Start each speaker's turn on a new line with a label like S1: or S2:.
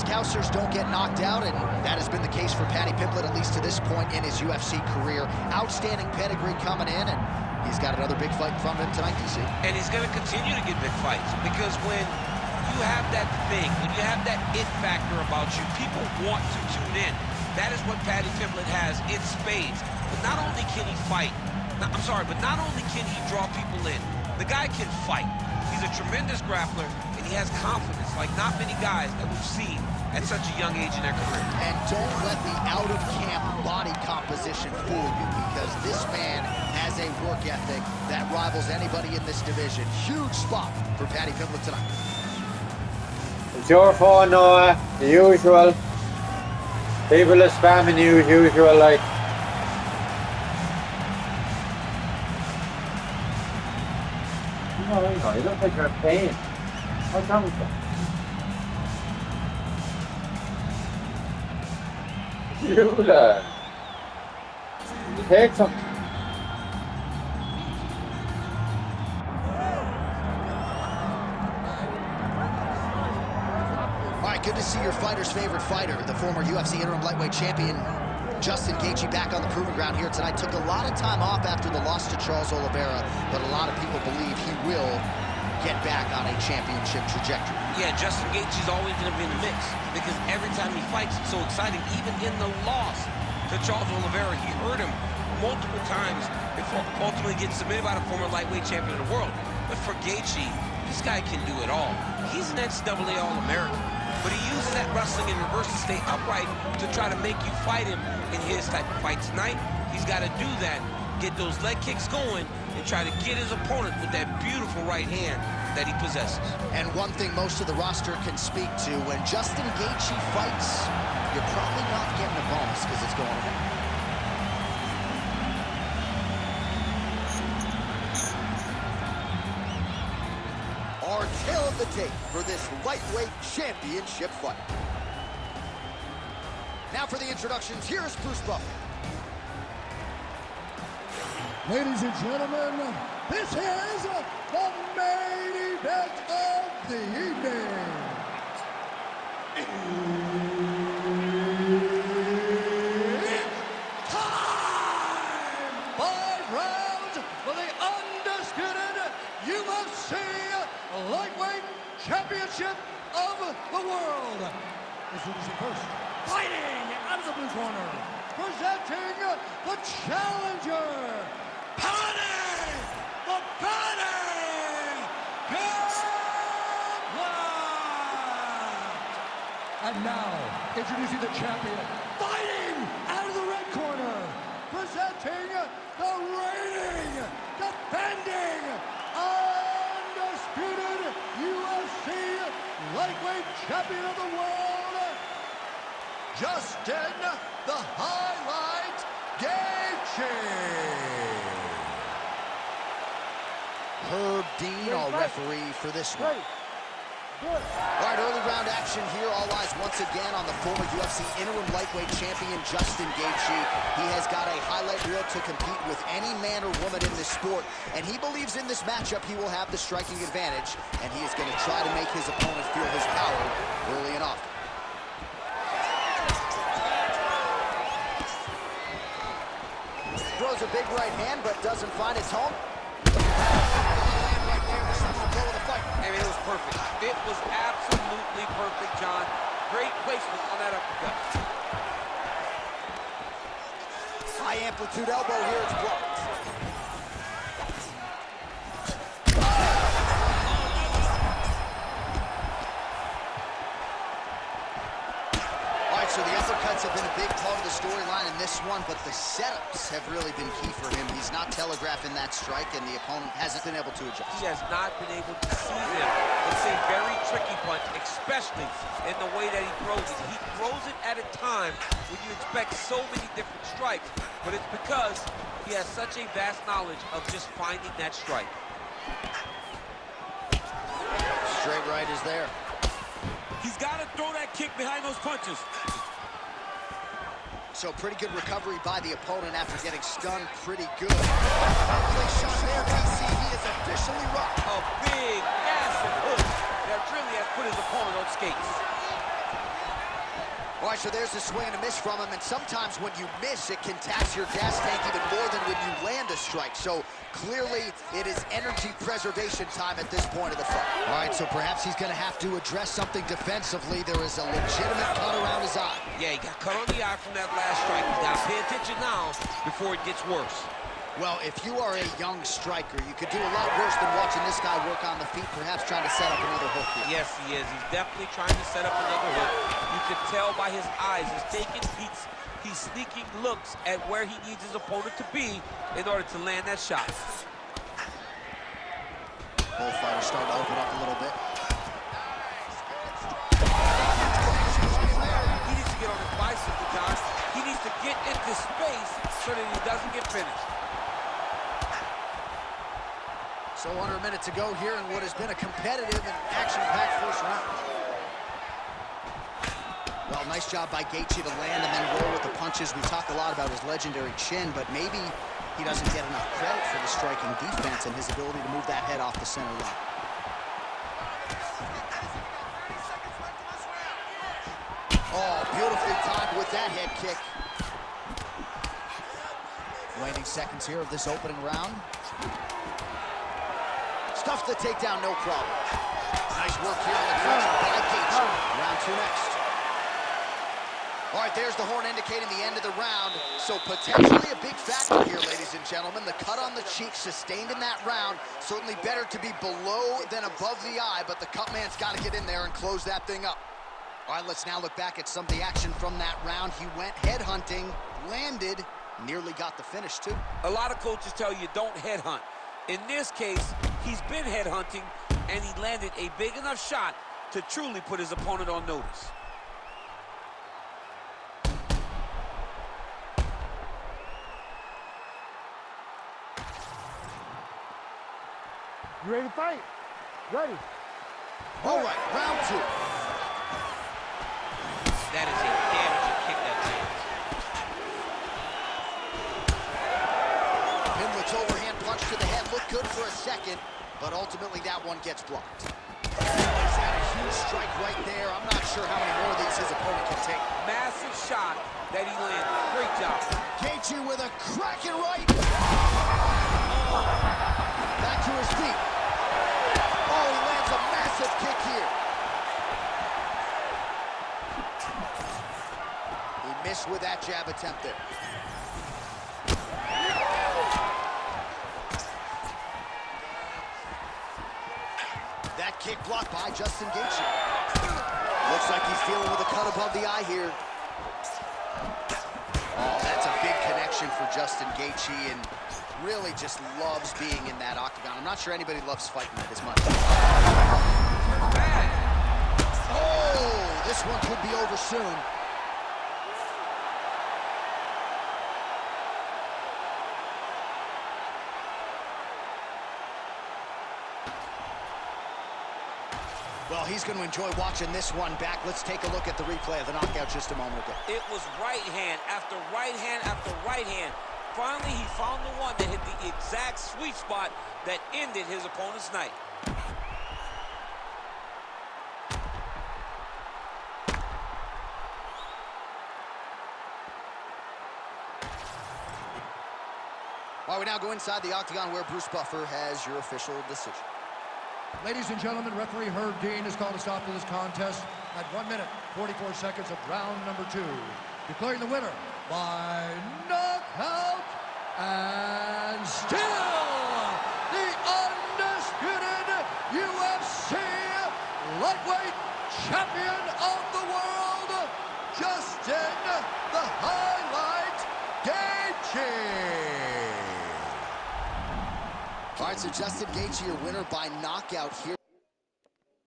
S1: Scousers don't get knocked out, and that has been the case for Paddy Pimblett, at least to this point in his UFC career. Outstanding pedigree coming in, and he's got another big fight in front of him tonight, DC.
S2: And he's going to continue to get big fights, because when you have that thing, when you have that it factor about you, people want to tune in. That is what Paddy Pimblett has in spades. But not only can he fight, but not only can he draw people in, the guy can fight. He's a tremendous grappler, and he has confidence like not many guys that we've seen at such a young age in their career.
S1: And don't let the out-of-camp body composition fool you, because this man has a work ethic that rivals anybody in this division. Huge spot for Paddy Pimblett tonight.
S3: It's your phone, Noah. The usual. People are spamming you as usual, like. No, you look like you're in pain. What's wrong with you? You take some.
S1: All right, good to see your fighter's favorite fighter, the former UFC interim lightweight champion, Justin Gaethje, back on the proving ground here tonight. Took a lot of time off after the loss to Charles Oliveira, but a lot of people believe he will get back on a championship trajectory.
S2: Yeah, Justin Gaethje's always going to be in the mix, because every time he fights, it's so exciting. Even in the loss to Charles Oliveira, he hurt him multiple times before ultimately getting submitted by the former lightweight champion of the world. But for Gaethje, this guy can do it all. He's an NCAA All-American, but he uses that wrestling in reverse to stay upright to try to make you fight him in his type of fight. Tonight, he's got to do that, get those leg kicks going, and try to get his opponent with that beautiful right hand that he possesses.
S1: And one thing most of the roster can speak to, when Justin Gaethje fights, you're probably not getting a bonus because it's going away. Our tale of the tape for this lightweight championship fight. Now for the introductions, here's Bruce Buffer.
S4: Ladies and gentlemen, this is the main event of the evening. It's time! 5 rounds for the undisputed UFC Lightweight Championship of the world. Introducing first, fighting out of the blue corner, presenting the challenger, Paddy, the Paddy, Pimblett. And now, introducing the champion, fighting out of the red corner, presenting the reigning, defending, undisputed UFC lightweight champion of the world, Justin the Highlight Gaethje.
S1: Herb Dean, our referee for this one. All right, early round action here. All eyes once again on the former UFC interim lightweight champion, Justin Gaethje. He has got a highlight reel to compete with any man or woman in this sport, and he believes in this matchup he will have the striking advantage, and he is going to try to make his opponent feel his power early and often. Throws a big right hand, but doesn't find its home.
S2: I mean, it was perfect. It was absolutely perfect, John. Great placement on that uppercut.
S1: High amplitude elbow here, it's blocked. So the uppercuts have been a big part of the storyline in this one, but the setups have really been key for him. He's not telegraphing that strike, and the opponent hasn't been able to adjust.
S2: He has not been able to see him. It's a very tricky punch, especially in the way that he throws it. He throws it at a time when you expect so many different strikes, but it's because he has such a vast knowledge of just finding that strike.
S1: Straight right is there.
S2: He's got to throw that kick behind those punches.
S1: So pretty good recovery by the opponent after getting stunned pretty good. Place shot there, DC. He is officially rocked.
S2: A big, massive hook that really has put his opponent on skates.
S1: All right, so there's a swing and a miss from him, and sometimes when you miss, it can tax your gas tank even more than when you land a strike. So clearly, it is energy preservation time at this point of the fight. All right, so perhaps he's going to have to address something defensively. There is a legitimate cut around his eye.
S2: Yeah, he got cut on the eye from that last strike. He's got to pay attention now before it gets worse.
S1: Well, if you are a young striker, you could do a lot worse than watching this guy work on the feet, perhaps trying to set up another hook here.
S2: Yes, he is. He's definitely trying to set up another hook. You can tell by his eyes. He's sneaking looks at where he needs his opponent to be in order to land that shot.
S1: Both fighters starting to open up a little bit.
S2: He needs to get on his bicycle, John. He needs to get into space so that he doesn't get finished.
S1: So under a minute to go here in what has been a competitive and action-packed first round. Well, nice job by Gaethje to land and then roll with the punches. We talk a lot about his legendary chin, but maybe he doesn't get enough credit for the striking defense and his ability to move that head off the center line. Oh, beautifully timed with that head kick. Waning seconds here of this opening round. Stuffs the takedown, no problem. Nice work here on the clinch by Gaethje. Round two next. All right, there's the horn indicating the end of the round. So potentially a big factor here, ladies and gentlemen. The cut on the cheek sustained in that round. Certainly better to be below than above the eye, but the cut man's got to get in there and close that thing up. All right, let's now look back at some of the action from that round. He went headhunting, landed, nearly got the finish, too.
S2: A lot of coaches tell you don't headhunt. In this case, he's been headhunting, and he landed a big enough shot to truly put his opponent on notice.
S5: You ready to fight? Ready.
S1: All right, round two.
S2: That is a damaging kick that lands.
S1: Pimblett's overhand punch to the head looked good for a second, but ultimately that one gets blocked. He's had a huge strike right there. I'm not sure how many more of these his opponent can take.
S2: Massive shot that he landed. Great job.
S1: Gaethje with a cracking right. Back to his feet. Oh, he lands a massive kick here. He missed with that jab attempt there. That kick blocked by Justin Gaethje. Looks like he's dealing with a cut above the eye here. Oh, that's a big connection for Justin Gaethje, and really just loves being in that octagon. I'm not sure anybody loves fighting that as much. Oh, this one could be over soon. Well, he's going to enjoy watching this one back. Let's take a look at the replay of the knockout just a moment ago.
S2: It was right hand after right hand after right hand. Finally, he found the one that hit the exact sweet spot that ended his opponent's night.
S1: While we now go inside the octagon where Bruce Buffer has your official decision.
S4: Ladies and gentlemen, referee Herb Dean has called a stop to this contest at 1 minute, 44 seconds of round number 2. Declaring the winner by knockout and still the undisputed UFC lightweight champion of the world, Justin the Highlight Gaethje.
S1: All right, so Justin Gaethje, your winner by knockout here.